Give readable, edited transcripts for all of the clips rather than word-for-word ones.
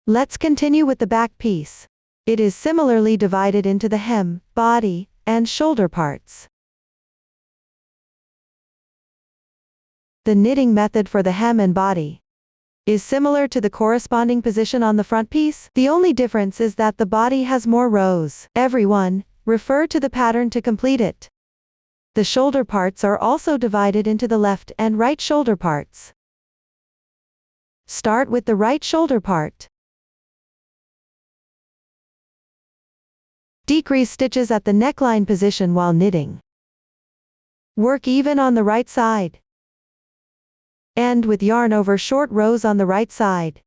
Let's continue with the back piece. It is similarly divided into the hem, body, and shoulder parts. The knitting method for the hem and body is similar to the corresponding position on the front piece. The only difference is that the body has more rows. Everyone, refer to the pattern to complete it. The shoulder parts are also divided into the left and right shoulder parts. Start with the right shoulder part. Decrease stitches at the neckline position while knitting. Work even on the right side. End with yarn over short rows on the right side.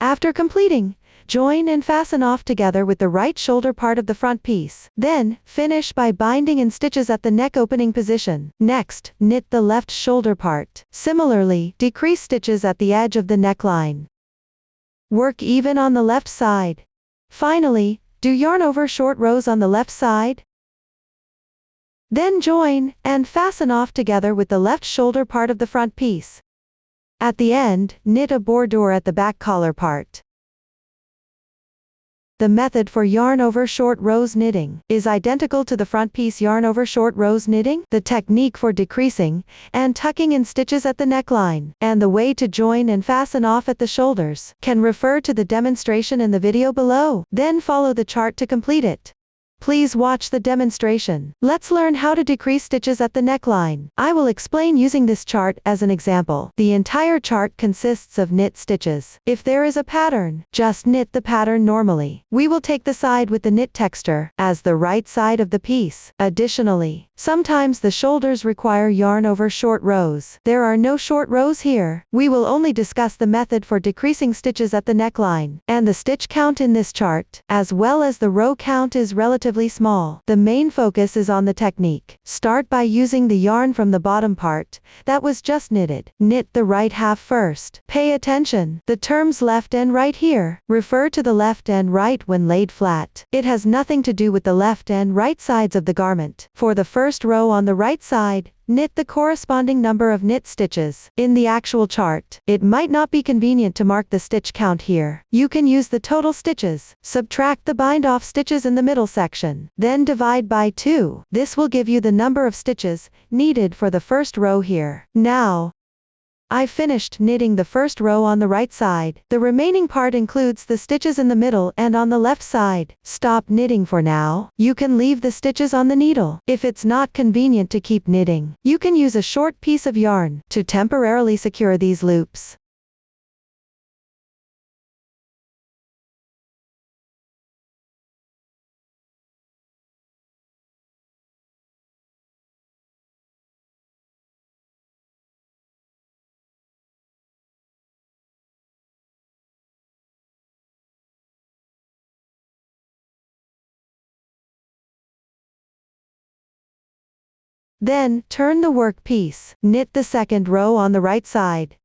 After completing, join and fasten off together with the right shoulder part of the front piece. Then, finish by binding in stitches at the neck opening position. Next, knit the left shoulder part. Similarly, decrease stitches at the edge of the neckline. Work even on the left side. Finally, do yarn over short rows on the left side. Then join and fasten off together with the left shoulder part of the front piece. At the end, knit a bordure at the back collar part. The method for yarn over short rows knitting is identical to the front piece yarn over short rows knitting, the technique for decreasing and tucking in stitches at the neckline, and the way to join and fasten off at the shoulders. Can refer to the demonstration in the video below, then follow the chart to complete it. Please watch the demonstration. Let's learn how to decrease stitches at the neckline. I will explain using this chart as an example. The entire chart consists of knit stitches. If there is a pattern, just knit the pattern normally. We will take the side with the knit texture as the right side of the piece. Additionally, sometimes the shoulders require yarn over short rows. There are no short rows here. We will only discuss the method for decreasing stitches at the neckline, and the stitch count in this chart, as well as the row count, is relatively small. The main focus is on the technique. Start by using the yarn from the bottom part that was just knitted. Knit the right half first. Pay attention. The terms left and right here refer to the left and right when laid flat. It has nothing to do with the left and right sides of the garment. For the first row on the right side, knit the corresponding number of knit stitches. In the actual chart, it might not be convenient to mark the stitch count here. You can use the total stitches. Subtract the bind off stitches in the middle section. Then divide by 2. This will give you the number of stitches needed for the first row here. Now, I finished knitting the first row on the right side. The remaining part includes the stitches in the middle and on the left side. Stop knitting for now. You can leave the stitches on the needle. If it's not convenient to keep knitting, you can use a short piece of yarn to temporarily secure these loops. Then, turn the work piece. Knit the second row on the right side.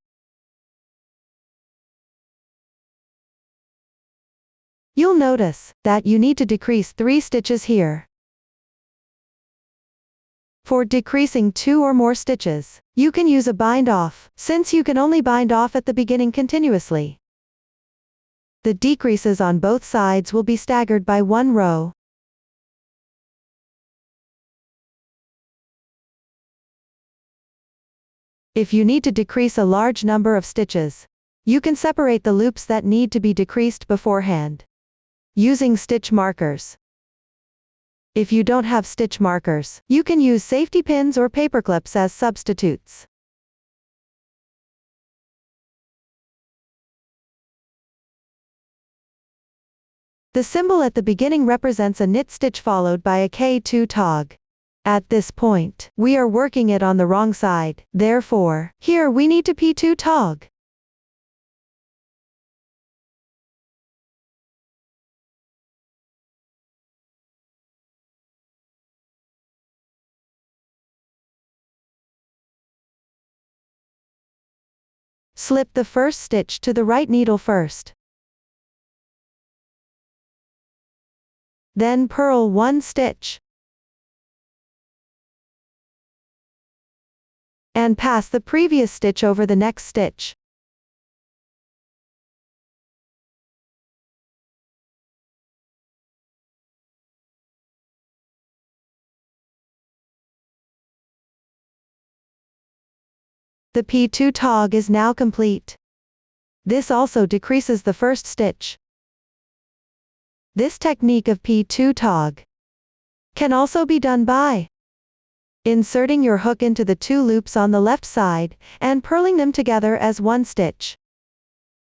You'll notice that you need to decrease 3 stitches here. For decreasing 2 or more stitches, you can use a bind off, since you can only bind off at the beginning continuously. The decreases on both sides will be staggered by 1 row. If you need to decrease a large number of stitches, you can separate the loops that need to be decreased beforehand using stitch markers. If you don't have stitch markers, you can use safety pins or paper clips as substitutes. The symbol at the beginning represents a knit stitch followed by a K2 tog. At this point, we are working it on the wrong side. Therefore, here we need to P2 tog. Slip the first stitch to the right needle first. Then purl 1 stitch. And pass the previous stitch over the next stitch. The P2 tog is now complete. This also decreases the first stitch. This technique of P2 tog can also be done by inserting your hook into the 2 loops on the left side, and purling them together as one stitch.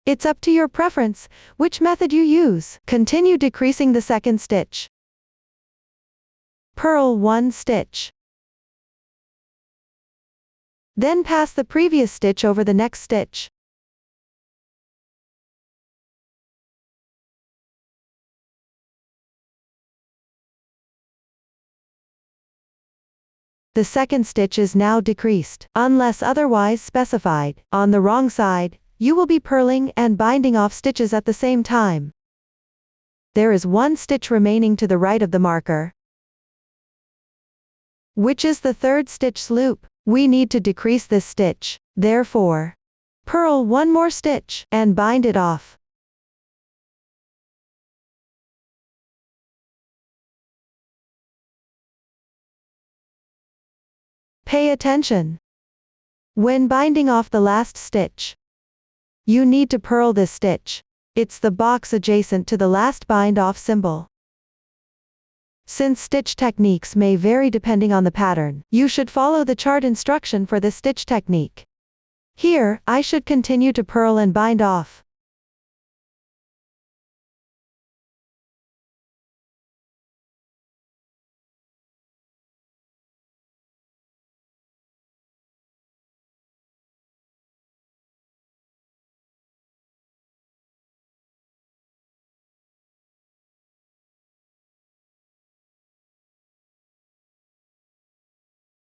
It's up to your preference, which method you use. Continue decreasing the second stitch. Purl 1 stitch. Then pass the previous stitch over the next stitch. The second stitch is now decreased, unless otherwise specified. On the wrong side, you will be purling and binding off stitches at the same time. There is 1 stitch remaining to the right of the marker, which is the 3rd stitch loop. We need to decrease this stitch, therefore, purl 1 more stitch, and bind it off. Pay attention. When binding off the last stitch, you need to purl this stitch. It's the box adjacent to the last bind off symbol. Since stitch techniques may vary depending on the pattern, you should follow the chart instruction for this stitch technique. Here, I should continue to purl and bind off.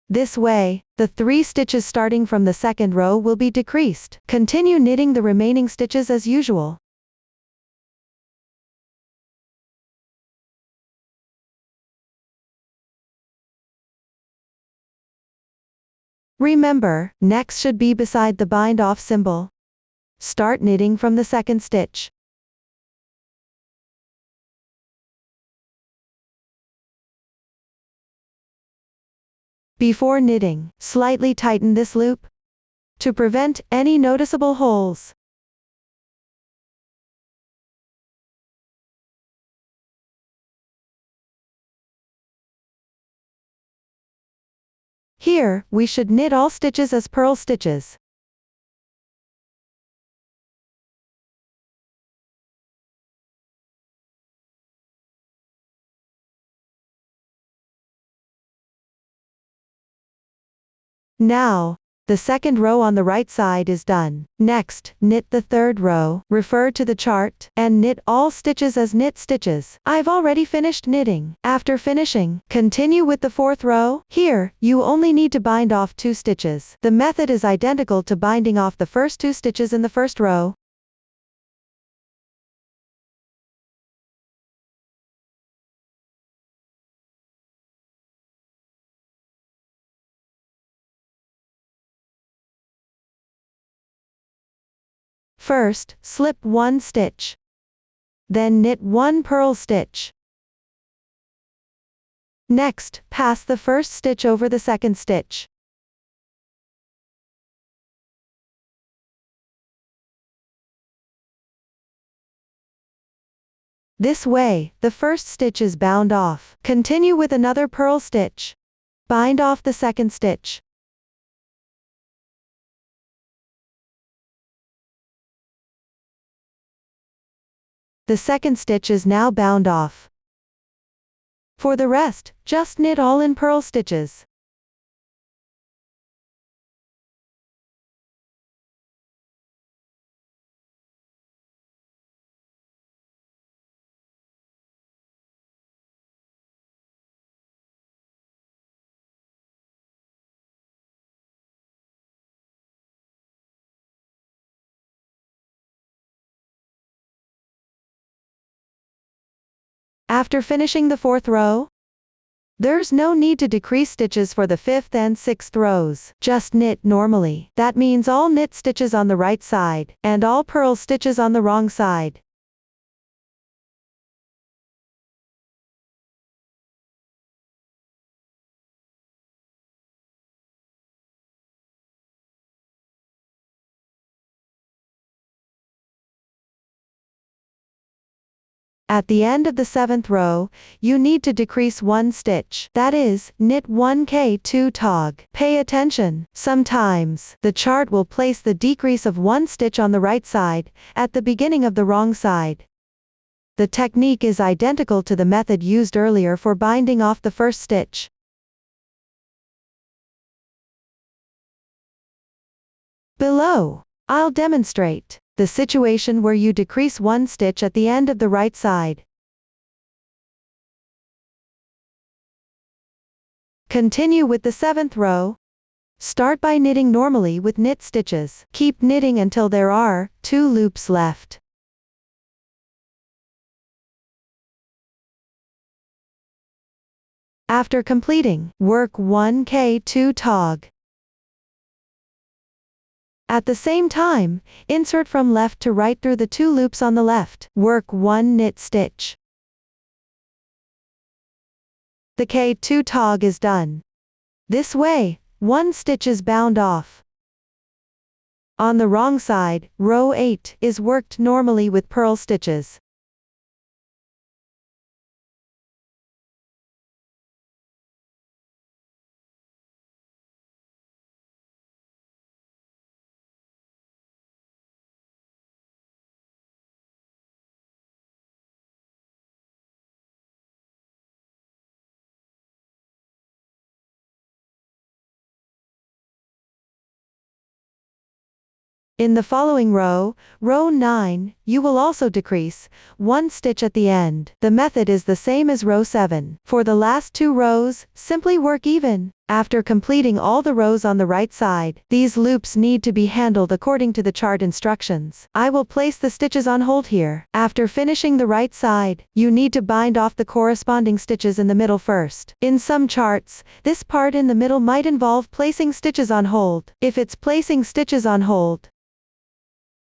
This way, the 3 stitches starting from the second row will be decreased. Continue knitting the remaining stitches as usual. Remember, next should be beside the bind off symbol. Start knitting from the second stitch. Before knitting, slightly tighten this loop to prevent any noticeable holes. Here, we should knit all stitches as purl stitches. Now, the second row on the right side is done. Next, knit the third row, refer to the chart, and knit all stitches as knit stitches. I've already finished knitting. After finishing, continue with the fourth row. Here, you only need to bind off 2 stitches. The method is identical to binding off the first 2 stitches in the first row. First, slip 1 stitch. Then knit 1 purl stitch. Next, pass the first stitch over the second stitch. This way, the first stitch is bound off. Continue with another purl stitch. Bind off the second stitch. The second stitch is now bound off. For the rest, just knit all in purl stitches. After finishing the fourth row, there's no need to decrease stitches for the 5th and 6th rows. Just knit normally. That means all knit stitches on the right side, and all purl stitches on the wrong side. At the end of the 7th row, you need to decrease 1 stitch, that is, knit 1 K2 tog. Pay attention, sometimes, the chart will place the decrease of 1 stitch on the right side, at the beginning of the wrong side. The technique is identical to the method used earlier for binding off the first stitch. Below, I'll demonstrate the situation where you decrease 1 stitch at the end of the right side. Continue with the 7th row. Start by knitting normally with knit stitches. Keep knitting until there are 2 loops left. After completing, work 1 K2 tog. At the same time, insert from left to right through the 2 loops on the left. Work 1 knit stitch. The K2 tog is done. This way, 1 stitch is bound off. On the wrong side, row 8 is worked normally with purl stitches. In the following row, row 9, you will also decrease 1 stitch at the end. The method is the same as row 7. For the last 2 rows, simply work even. After completing all the rows on the right side, these loops need to be handled according to the chart instructions. I will place the stitches on hold here. After finishing the right side, you need to bind off the corresponding stitches in the middle first. In some charts, this part in the middle might involve placing stitches on hold. If it's placing stitches on hold,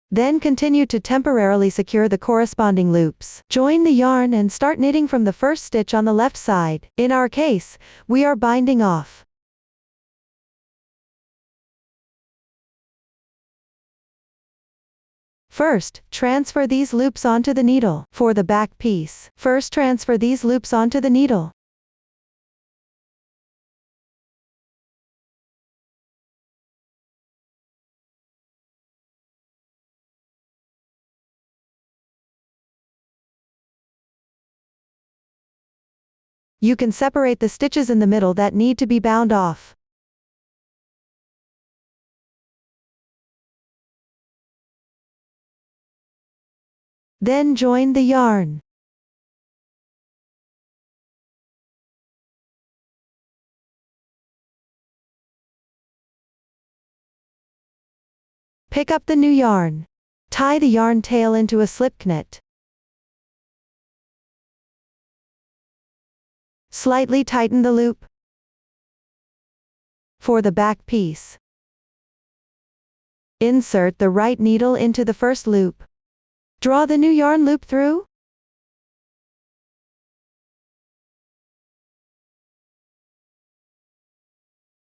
then continue to temporarily secure the corresponding loops. Join the yarn and start knitting from the first stitch on the left side. In our case, we are binding off. First, transfer these loops onto the needle. For the back piece, first transfer these loops onto the needle. You can separate the stitches in the middle that need to be bound off. Then join the yarn. Pick up the new yarn. Tie the yarn tail into a slip knot. Slightly tighten the loop. For the back piece, insert the right needle into the first loop. Draw the new yarn loop through.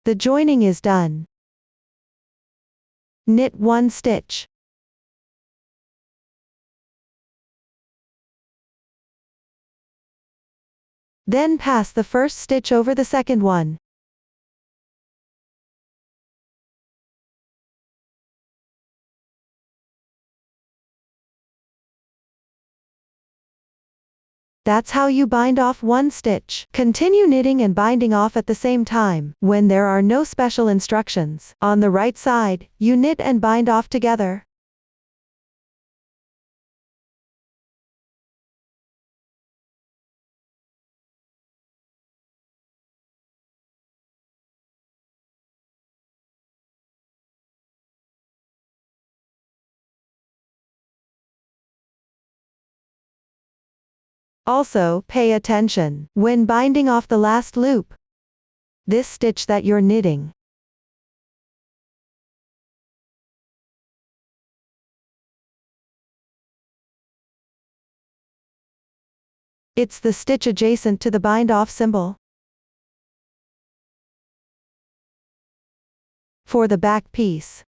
The joining is done. Knit 1 stitch. Then pass the first stitch over the second one. That's how you bind off 1 stitch. Continue knitting and binding off at the same time. When there are no special instructions, on the right side, you knit and bind off together. Also, pay attention when binding off the last loop. This stitch that you're knitting. It's the stitch adjacent to the bind off symbol. For the back piece,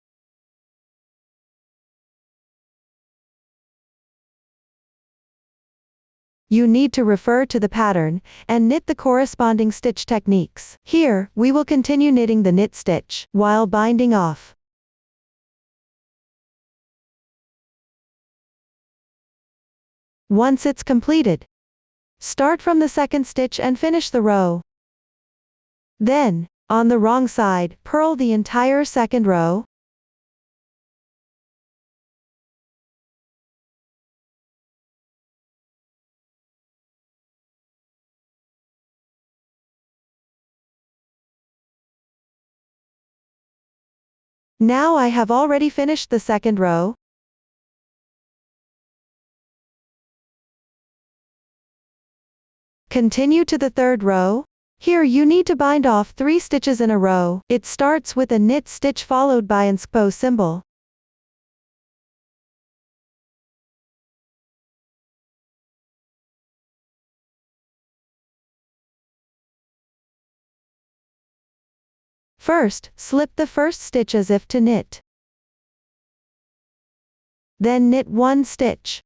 you need to refer to the pattern, and knit the corresponding stitch techniques. Here, we will continue knitting the knit stitch, while binding off. Once it's completed, start from the second stitch and finish the row. Then, on the wrong side, purl the entire second row. Now I have already finished the second row. Continue to the third row. Here you need to bind off 3 stitches in a row. It starts with a knit stitch followed by an SPO symbol. First, slip the first stitch as if to knit. Then knit 1 stitch.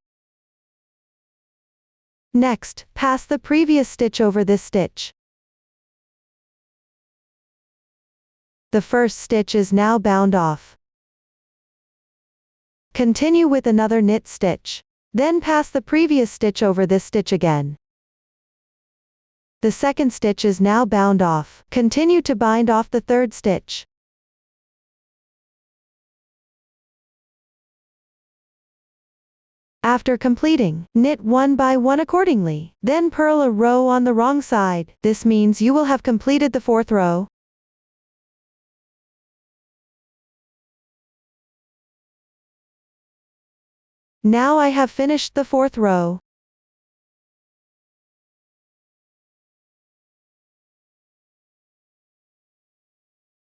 Next, pass the previous stitch over this stitch. The first stitch is now bound off. Continue with another knit stitch. Then pass the previous stitch over this stitch again. The second stitch is now bound off. Continue to bind off the third stitch. After completing, knit 1 by 1 accordingly. Then purl a row on the wrong side. This means you will have completed the 4th row. Now I have finished the 4th row.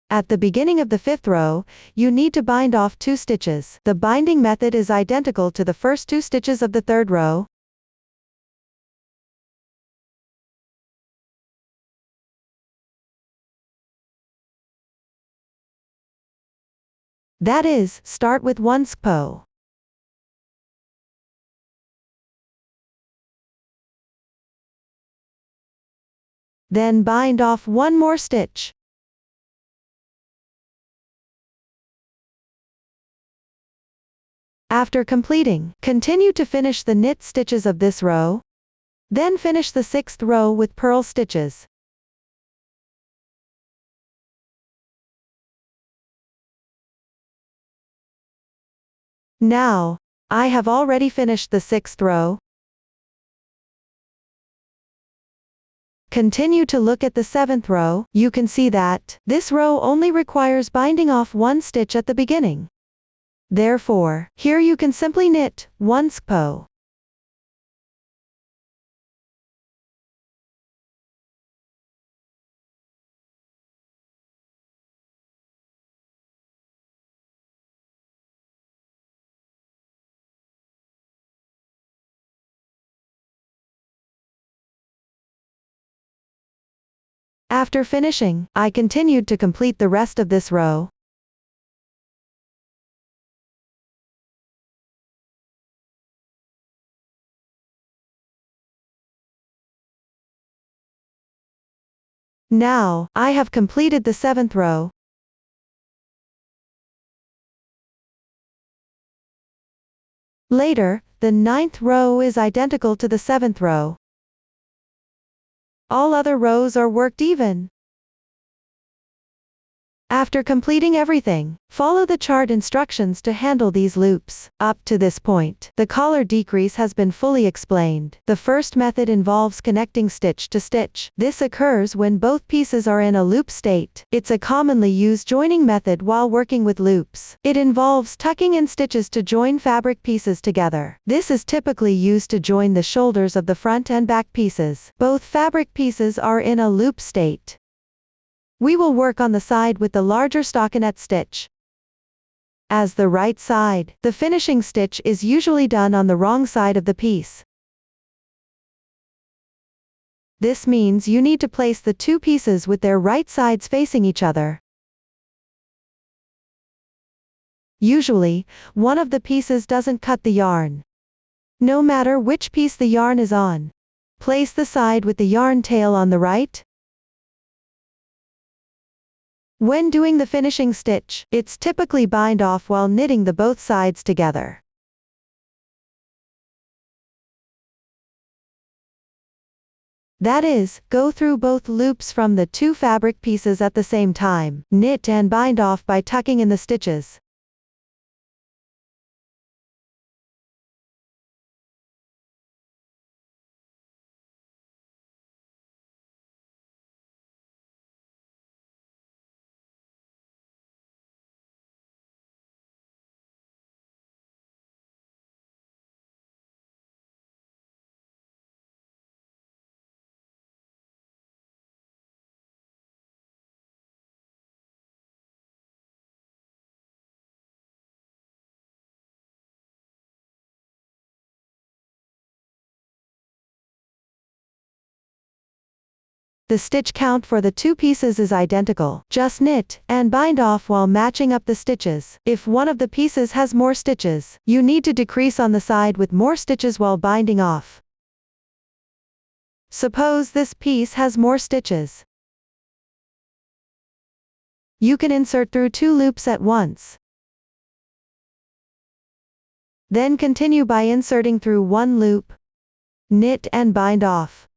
At the beginning of the 5th row, you need to bind off 2 stitches. The binding method is identical to the first 2 stitches of the 3rd row. That is, start with 1 SPO. Then bind off 1 more stitch. After completing, continue to finish the knit stitches of this row. Then finish the 6th row with purl stitches. Now, I have already finished the 6th row. Continue to look at the 7th row. You can see that this row only requires binding off 1 stitch at the beginning. Therefore, here you can simply knit 1 SPO. After finishing, I continued to complete the rest of this row. Now, I have completed the 7th row. Later, the 9th row is identical to the 7th row. All other rows are worked even. After completing everything, follow the chart instructions to handle these loops. Up to this point, the collar decrease has been fully explained. The first method involves connecting stitch to stitch. This occurs when both pieces are in a loop state. It's a commonly used joining method while working with loops. It involves tucking in stitches to join fabric pieces together. This is typically used to join the shoulders of the front and back pieces. Both fabric pieces are in a loop state. We will work on the side with the larger stockinette stitch. As the right side, the finishing stitch is usually done on the wrong side of the piece. This means you need to place the 2 pieces with their right sides facing each other. Usually, one of the pieces doesn't cut the yarn. No matter which piece the yarn is on, Place the side with the yarn tail on the right. When doing the finishing stitch, it's typically bind off while knitting the both sides together. That is, go through both loops from the two fabric pieces at the same time, knit and bind off by tucking in the stitches. The stitch count for the two pieces is identical. Just knit and bind off while matching up the stitches. If one of the pieces has more stitches, you need to decrease on the side with more stitches while binding off. Suppose this piece has more stitches. You can insert through two loops at once. Then continue by inserting through one loop. Knit and bind off.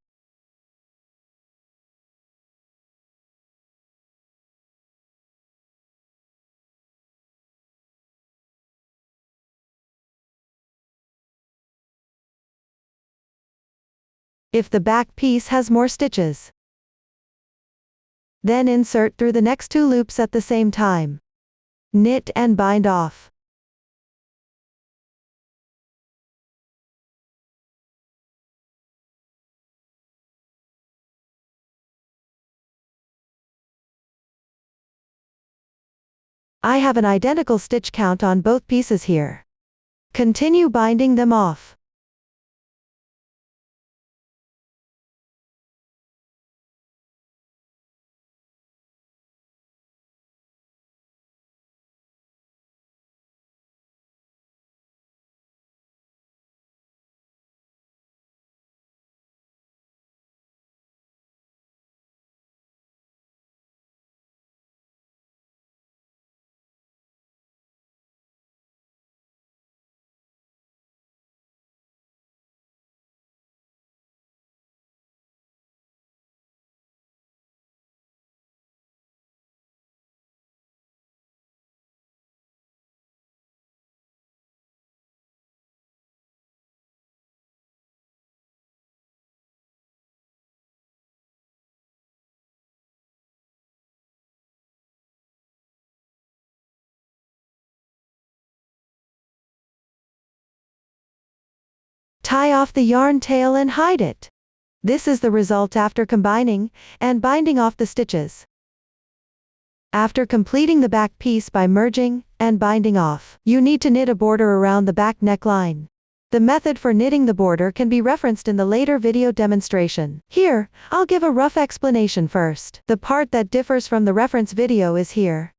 If the back piece has more stitches, then insert through the next two loops at the same time. Knit and bind off. I have an identical stitch count on both pieces here. Continue binding them off. Tie off the yarn tail and hide it. This is the result after combining and binding off the stitches. After completing the back piece by merging and binding off, you need to knit a border around the back neckline. The method for knitting the border can be referenced in the later video demonstration. Here, I'll give a rough explanation first. The part that differs from the reference video is here.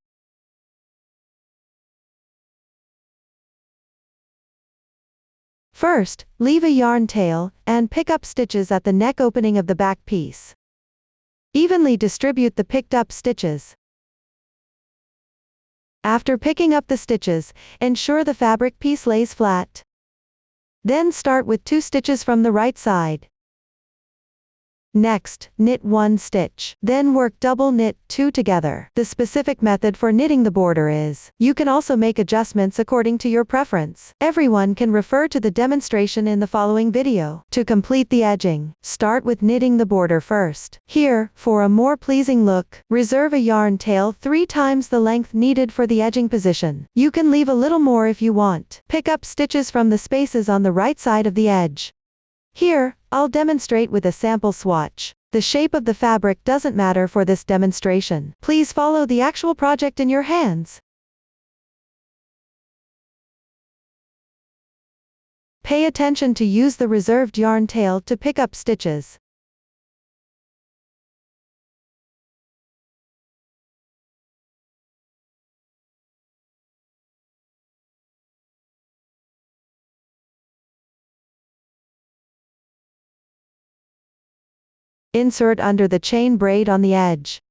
First, leave a yarn tail and pick up stitches at the neck opening of the back piece. Evenly distribute the picked up stitches. After picking up the stitches, ensure the fabric piece lays flat. Then start with 2 stitches from the right side. Next, knit 1 stitch. Then work double knit 2 together. The specific method for knitting the border is. You can also make adjustments according to your preference. Everyone can refer to the demonstration in the following video. To complete the edging, start with knitting the border first. Here, for a more pleasing look, reserve a yarn tail 3 times the length needed for the edging position. You can leave a little more if you want. Pick up stitches from the spaces on the right side of the edge. Here, I'll demonstrate with a sample swatch. The shape of the fabric doesn't matter for this demonstration. Please follow the actual project in your hands. Pay attention to use the reserved yarn tail to pick up stitches. Insert under the chain braid on the edge.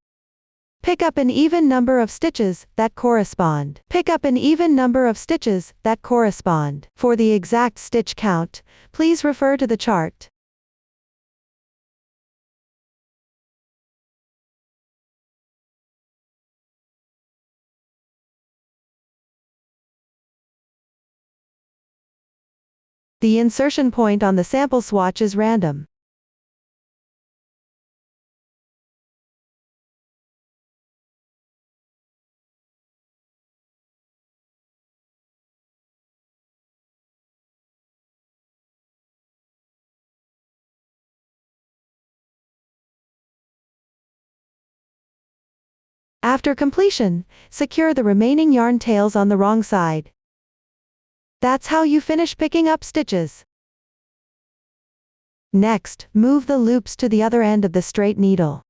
Pick up an even number of stitches that correspond. Pick up an even number of stitches that correspond. For the exact stitch count, please refer to the chart. The insertion point on the sample swatch is random. After completion, secure the remaining yarn tails on the wrong side. That's how you finish picking up stitches. Next, move the loops to the other end of the straight needle.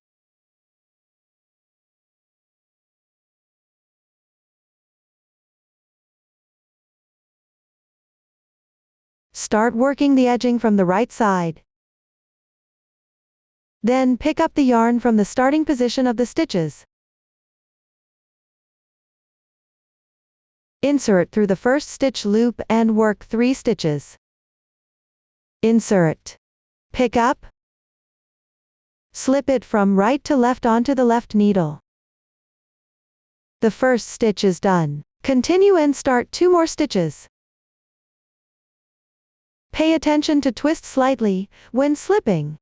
Start working the edging from the right side. Then pick up the yarn from the starting position of the stitches. Insert through the first stitch loop and work 3 stitches. Insert. Pick up. Slip it from right to left onto the left needle. The first stitch is done. Continue and start 2 more stitches. Pay attention to twist slightly when slipping.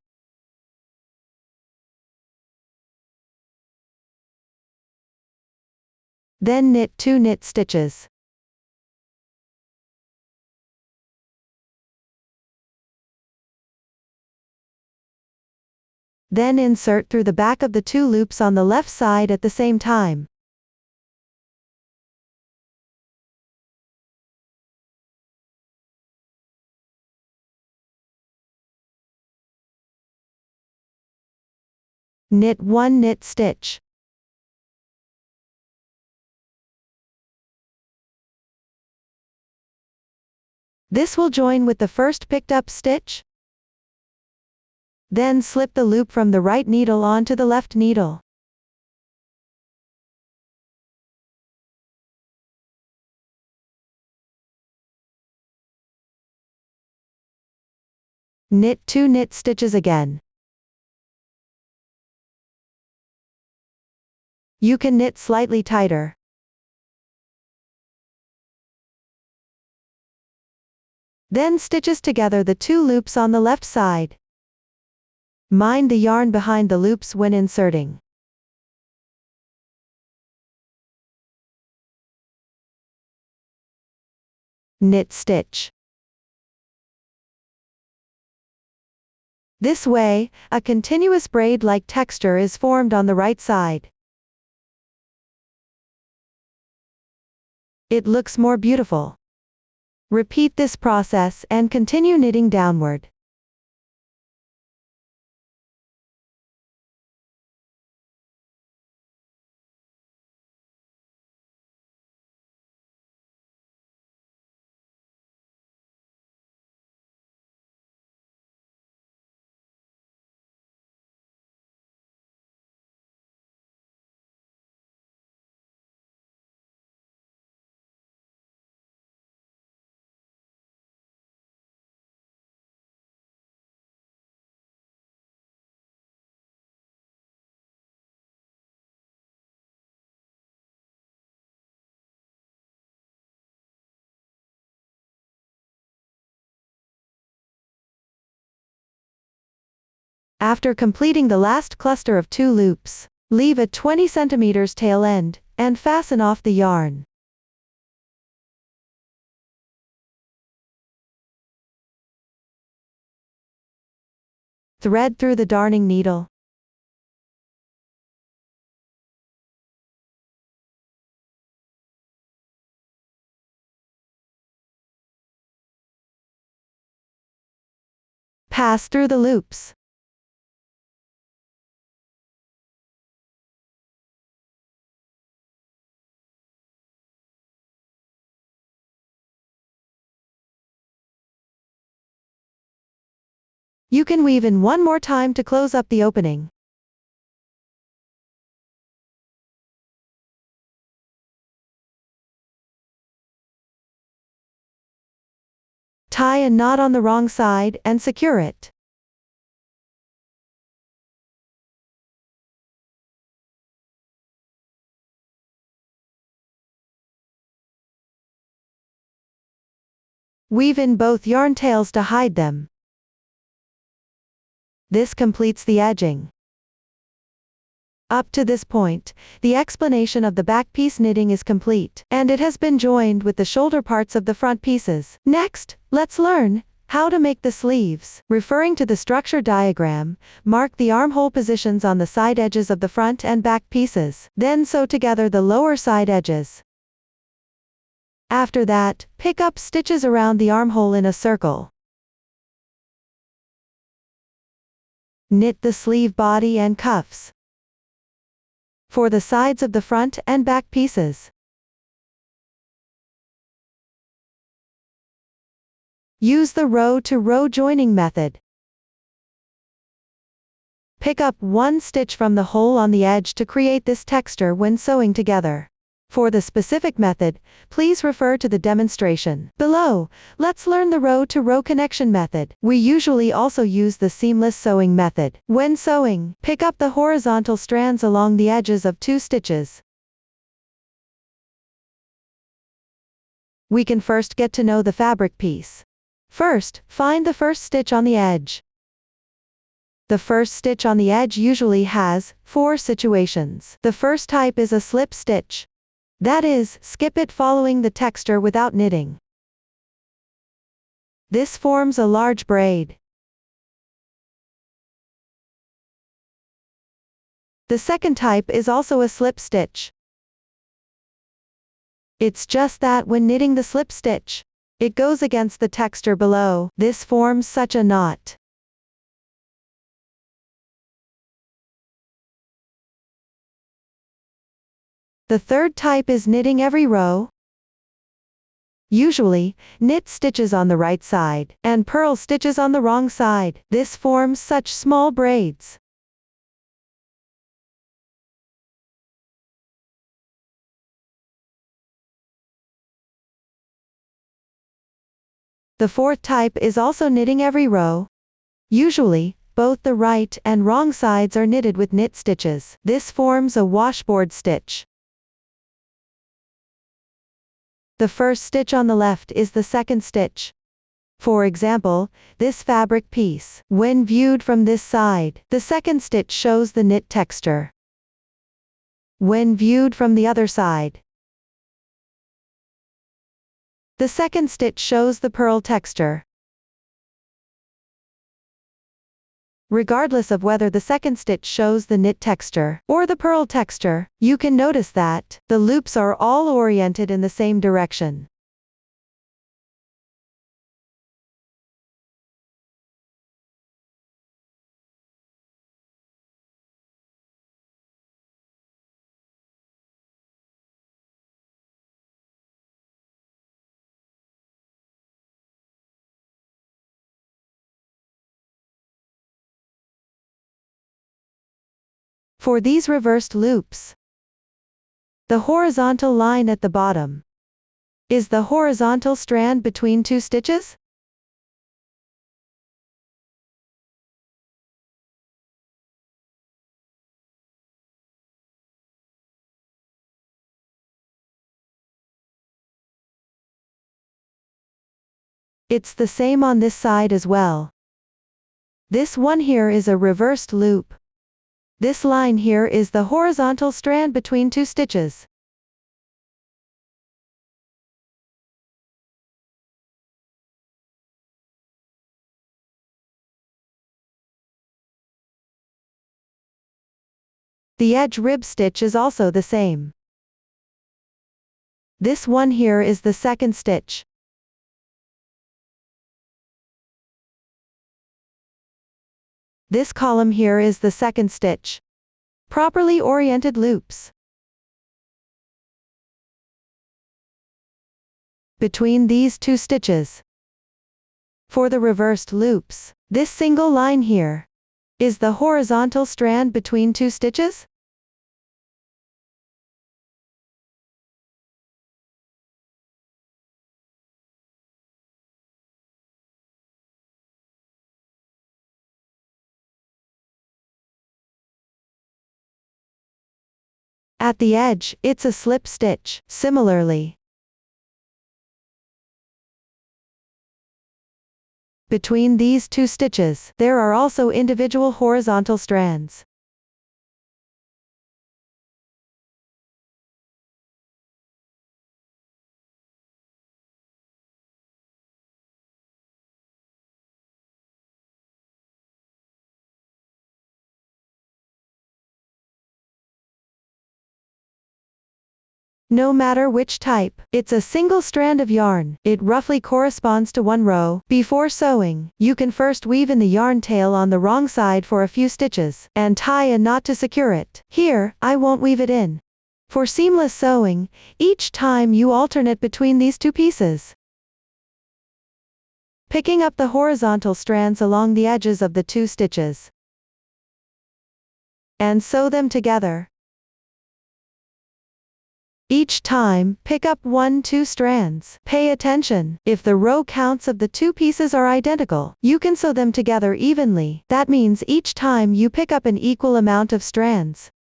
Then knit 2 knit stitches. Then insert through the back of the 2 loops on the left side at the same time. Knit 1 knit stitch. This will join with the first picked up stitch. Then slip the loop from the right needle onto the left needle. Knit 2 knit stitches again. You can knit slightly tighter. Then stitches together the 2 loops on the left side. Mind the yarn behind the loops when inserting. Knit stitch. This way, a continuous braid-like texture is formed on the right side. It looks more beautiful. Repeat this process and continue knitting downward. After completing the last cluster of 2 loops, leave a 20 cm tail end, and fasten off the yarn. Thread through the darning needle. Pass through the loops. You can weave in one more time to close up the opening. Tie a knot on the wrong side and secure it. Weave in both yarn tails to hide them. This completes the edging. Up to this point, the explanation of the back piece knitting is complete, and it has been joined with the shoulder parts of the front pieces. Next, let's learn how to make the sleeves. Referring to the structure diagram, mark the armhole positions on the side edges of the front and back pieces. Then sew together the lower side edges. After that, pick up stitches around the armhole in a circle. Knit the sleeve body and cuffs. For the sides of the front and back pieces, use the row-to-row joining method. Pick up one stitch from the hole on the edge to create this texture when sewing together. For the specific method, please refer to the demonstration below. Let's learn the row-to-row connection method. We usually also use the seamless sewing method. When sewing, pick up the horizontal strands along the edges of 2 stitches. We can first get to know the fabric piece. First, find the first stitch on the edge. The first stitch on the edge usually has 4 situations. The first type is a slip stitch. That is, skip it following the texture without knitting. This forms a large braid. The second type is also a slip stitch. It's just that when knitting the slip stitch, it goes against the texture below. This forms such a knot. The third type is knitting every row. Usually, knit stitches on the right side, and purl stitches on the wrong side. This forms such small braids. The fourth type is also knitting every row. Usually, both the right and wrong sides are knitted with knit stitches. This forms a washboard stitch. The first stitch on the left is the second stitch. For example, this fabric piece. When viewed from this side, the second stitch shows the knit texture. When viewed from the other side, the second stitch shows the purl texture. Regardless of whether the second stitch shows the knit texture or the purl texture, you can notice that the loops are all oriented in the same direction. For these reversed loops, the horizontal line at the bottom is the horizontal strand between 2 stitches. It's the same on this side as well. This one here is a reversed loop. This line here is the horizontal strand between 2 stitches. The edge rib stitch is also the same. This one here is the second stitch. This column here is the second stitch. Properly oriented loops. Between these 2 stitches. For the reversed loops, This single line here is the horizontal strand between two stitches. At the edge, it's a slip stitch. Similarly, between these two stitches, there are also individual horizontal strands. No matter which type, it's a single strand of yarn. It roughly corresponds to one row. Before sewing, you can first weave in the yarn tail on the wrong side for a few stitches, and tie a knot to secure it. Here, I won't weave it in. For seamless sewing, each time you alternate between these two pieces, picking up the horizontal strands along the edges of the two stitches, and sew them together. Each time, pick up 1-2 strands. Pay attention. If the row counts of the two pieces are identical, you can sew them together evenly. That means each time you pick up an equal amount of strands.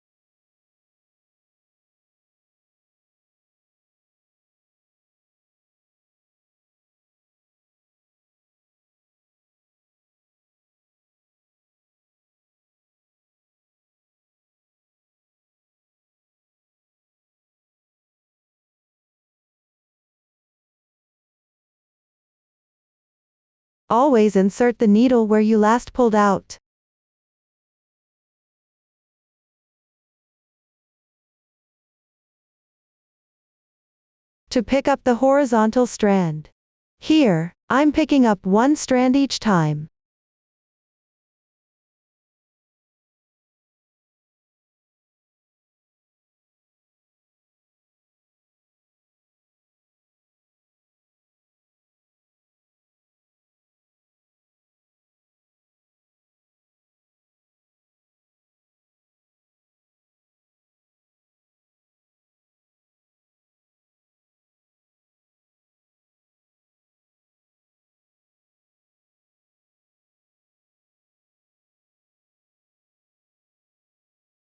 Always insert the needle where you last pulled out. To pick up the horizontal strand. Here, I'm picking up one strand each time.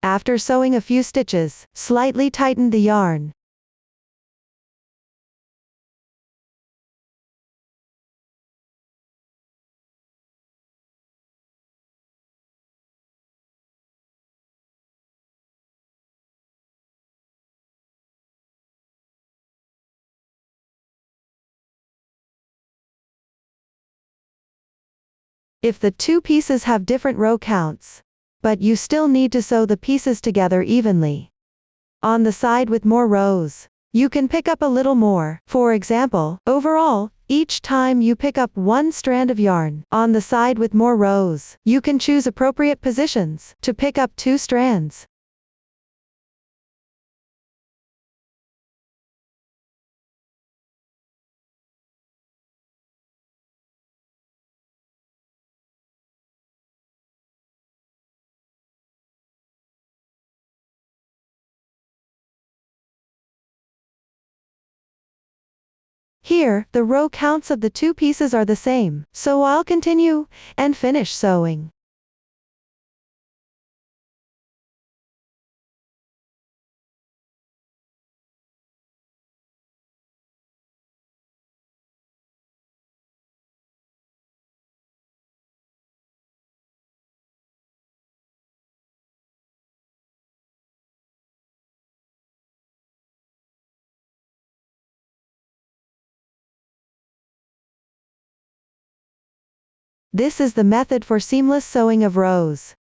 After sewing a few stitches, slightly tighten the yarn. If the two pieces have different row counts, but you still need to sew the pieces together evenly. On the side with more rows, you can pick up a little more. For example, overall, each time you pick up one strand of yarn, on the side with more rows, you can choose appropriate positions to pick up 2 strands. Here, the row counts of the two pieces are the same, so I'll continue and finish sewing. This is the method for seamless sewing of rows.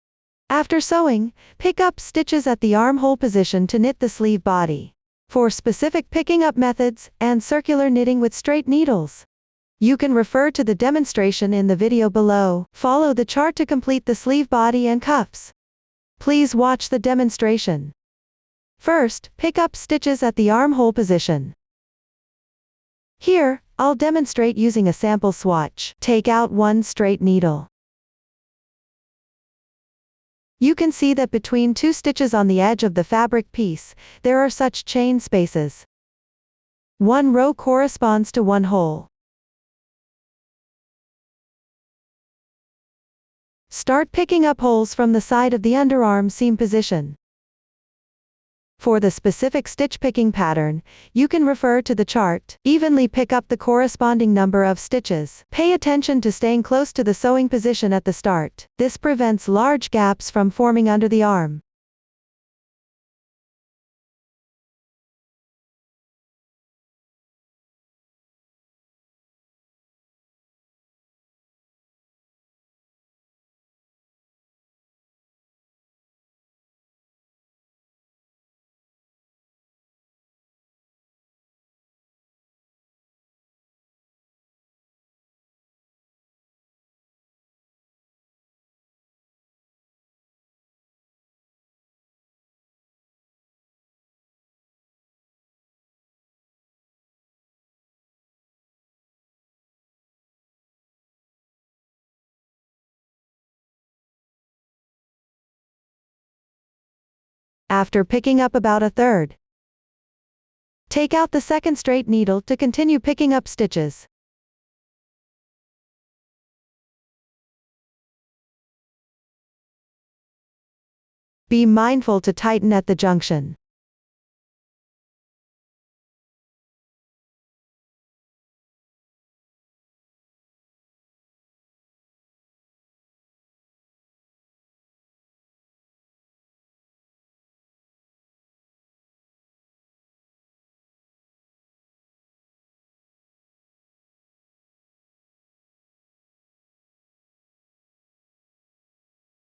After sewing, pick up stitches at the armhole position to knit the sleeve body. For specific picking up methods and circular knitting with straight needles, you can refer to the demonstration in the video below. Follow the chart to complete the sleeve body and cuffs. Please watch the demonstration. First, pick up stitches at the armhole position. Here, I'll demonstrate using a sample swatch. Take out one straight needle. You can see that between two stitches on the edge of the fabric piece, there are such chain spaces. One row corresponds to one hole. Start picking up holes from the side of the underarm seam position. For the specific stitch picking pattern, you can refer to the chart. Evenly pick up the corresponding number of stitches. Pay attention to staying close to the sewing position at the start. This prevents large gaps from forming under the arm. After picking up about a third, take out the second straight needle to continue picking up stitches. Be mindful to tighten at the junction.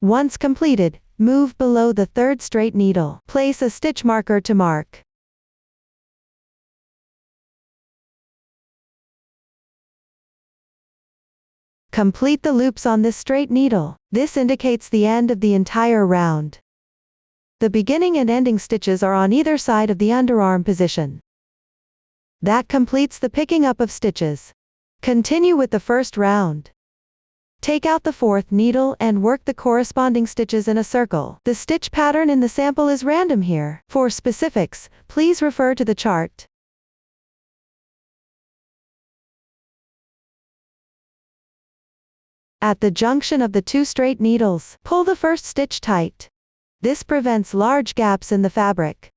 Once completed, move below the third straight needle. Place a stitch marker to mark. Complete the loops on this straight needle. This indicates the end of the entire round. The beginning and ending stitches are on either side of the underarm position. That completes the picking up of stitches. Continue with the first round. Take out the fourth needle and work the corresponding stitches in a circle. The stitch pattern in the sample is random here. For specifics, please refer to the chart. At the junction of the two straight needles, pull the first stitch tight. This prevents large gaps in the fabric.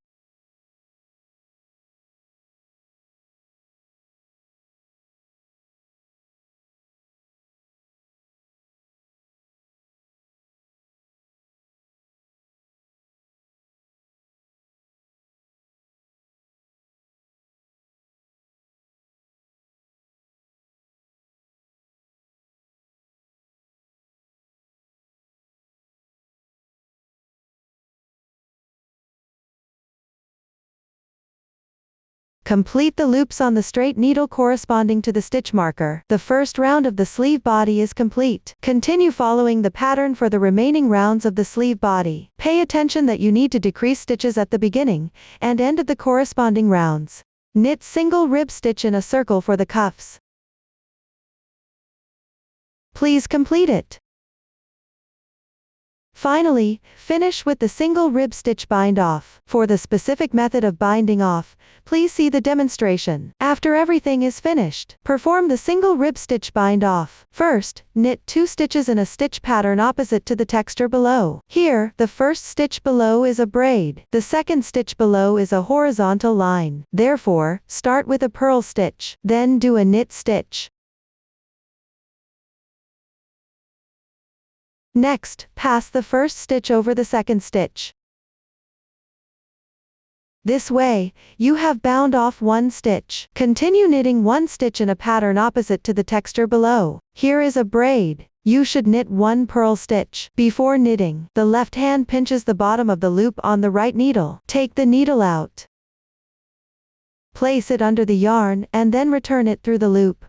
Complete the loops on the straight needle corresponding to the stitch marker. The first round of the sleeve body is complete. Continue following the pattern for the remaining rounds of the sleeve body. Pay attention that you need to decrease stitches at the beginning and end of the corresponding rounds. Knit single rib stitch in a circle for the cuffs. Please complete it. Finally, finish with the single rib stitch bind off. For the specific method of binding off, please see the demonstration. After everything is finished, perform the single rib stitch bind off. First, knit 2 stitches in a stitch pattern opposite to the texture below. Here, the first stitch below is a braid. The second stitch below is a horizontal line. Therefore, start with a purl stitch, then do a knit stitch. Next, pass the first stitch over the second stitch. This way, you have bound off one stitch. Continue knitting one stitch in a pattern opposite to the texture below. Here is a braid. You should knit one purl stitch. Before knitting, the left hand pinches the bottom of the loop on the right needle. Take the needle out. Place it under the yarn and then return it through the loop.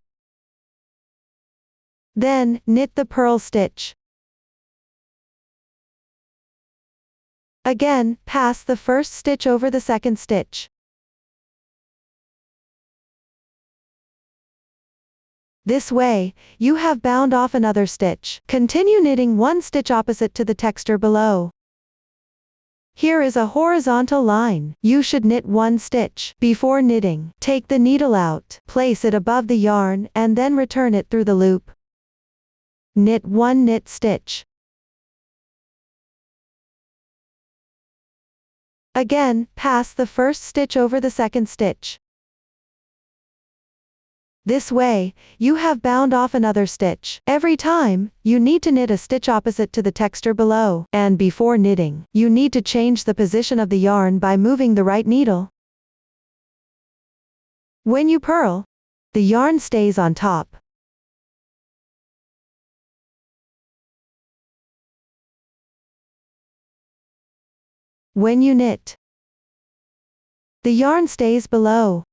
Then, knit the purl stitch. Again, pass the first stitch over the second stitch. This way, you have bound off another stitch. Continue knitting one stitch opposite to the texture below. Here is a horizontal line. You should knit one stitch. Before knitting, take the needle out, place it above the yarn, and then return it through the loop. Knit one knit stitch. Again, pass the first stitch over the second stitch. This way, you have bound off another stitch. Every time, you need to knit a stitch opposite to the texture below, and before knitting, you need to change the position of the yarn by moving the right needle. When you purl, the yarn stays on top. When you knit, the yarn stays below.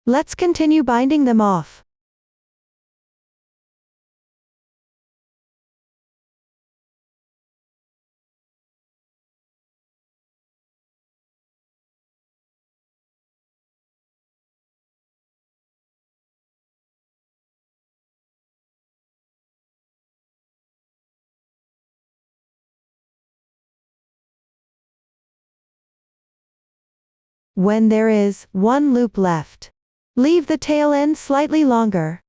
Let's continue binding them off. When there is one loop left, leave the tail end slightly longer.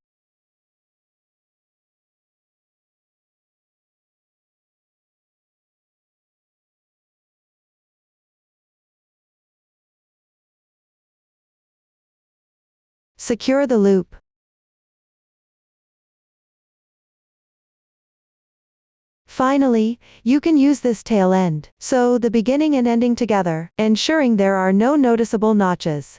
Secure the loop. Finally, you can use this tail end, sew the beginning and ending together, ensuring there are no noticeable notches.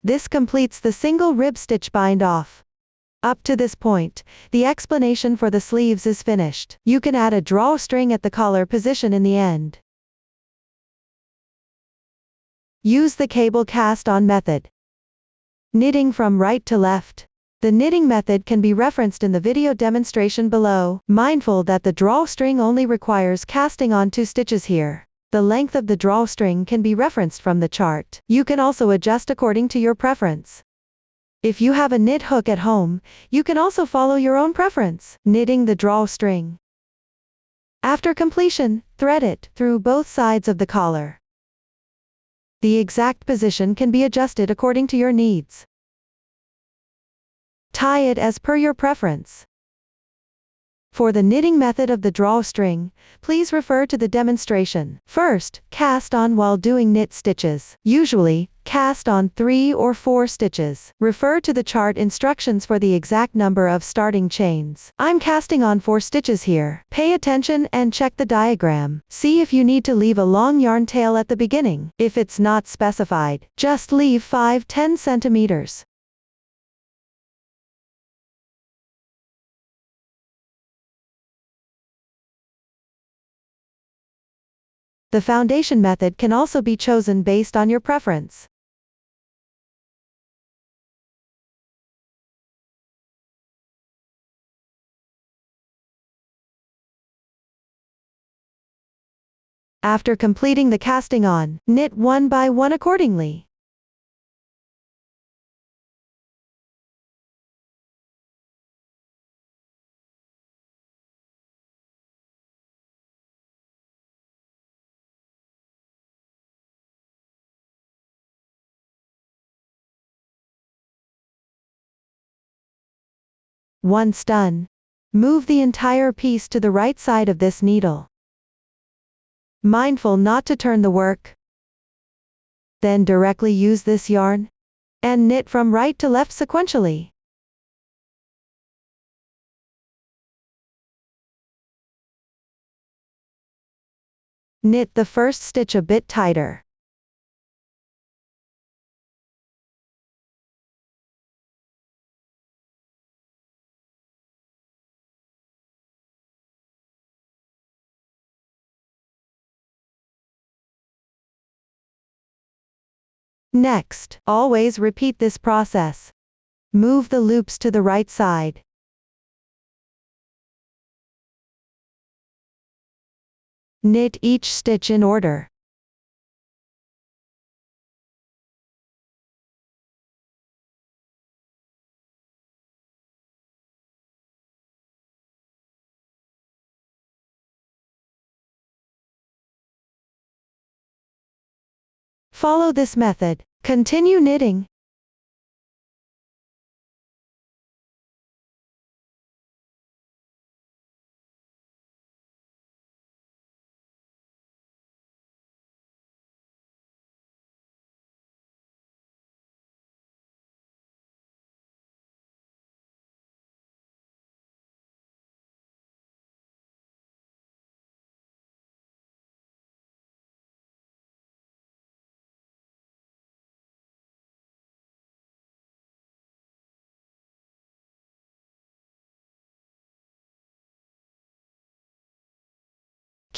This completes the single rib stitch bind off. Up to this point, the explanation for the sleeves is finished. You can add a drawstring at the collar position in the end. Use the cable cast on method. Knitting from right to left. The knitting method can be referenced in the video demonstration below, mindful that the drawstring only requires casting on 2 stitches here. The length of the drawstring can be referenced from the chart. You can also adjust according to your preference. If you have a knit hook at home, you can also follow your own preference. Knitting the drawstring. After completion, thread it through both sides of the collar. The exact position can be adjusted according to your needs. Tie it as per your preference. For the knitting method of the drawstring, please refer to the demonstration. First, cast on while doing knit stitches. Usually, cast on 3 or 4 stitches. Refer to the chart instructions for the exact number of starting chains. I'm casting on 4 stitches here. Pay attention and check the diagram. See if you need to leave a long yarn tail at the beginning. If it's not specified, just leave 5-10 centimeters. The foundation method can also be chosen based on your preference. After completing the casting on, knit one by one accordingly. Once done, move the entire piece to the right side of this needle. Mindful not to turn the work. Then directly use this yarn and knit from right to left sequentially. Knit the first stitch a bit tighter. Next, always repeat this process. Move the loops to the right side. Knit each stitch in order. Follow this method. Continue knitting.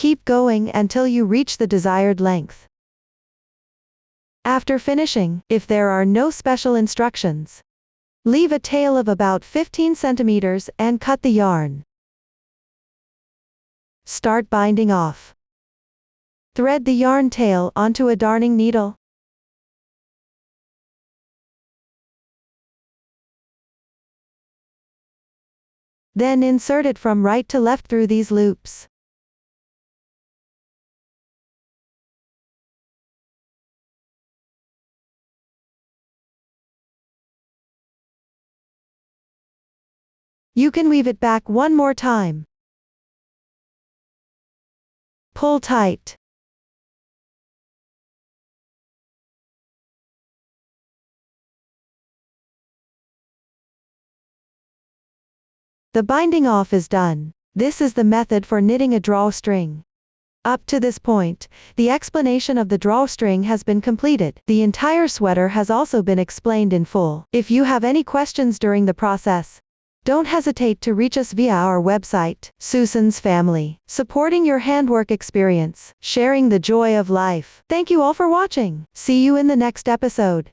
Keep going until you reach the desired length. After finishing, if there are no special instructions, leave a tail of about 15 centimeters and cut the yarn. Start binding off. Thread the yarn tail onto a darning needle. Then insert it from right to left through these loops. You can weave it back one more time. Pull tight. The binding off is done. This is the method for knitting a drawstring. Up to this point, the explanation of the drawstring has been completed. The entire sweater has also been explained in full. If you have any questions during the process, don't hesitate to reach us via our website, Susan's Family, supporting your handwork experience, sharing the joy of life. Thank you all for watching. See you in the next episode.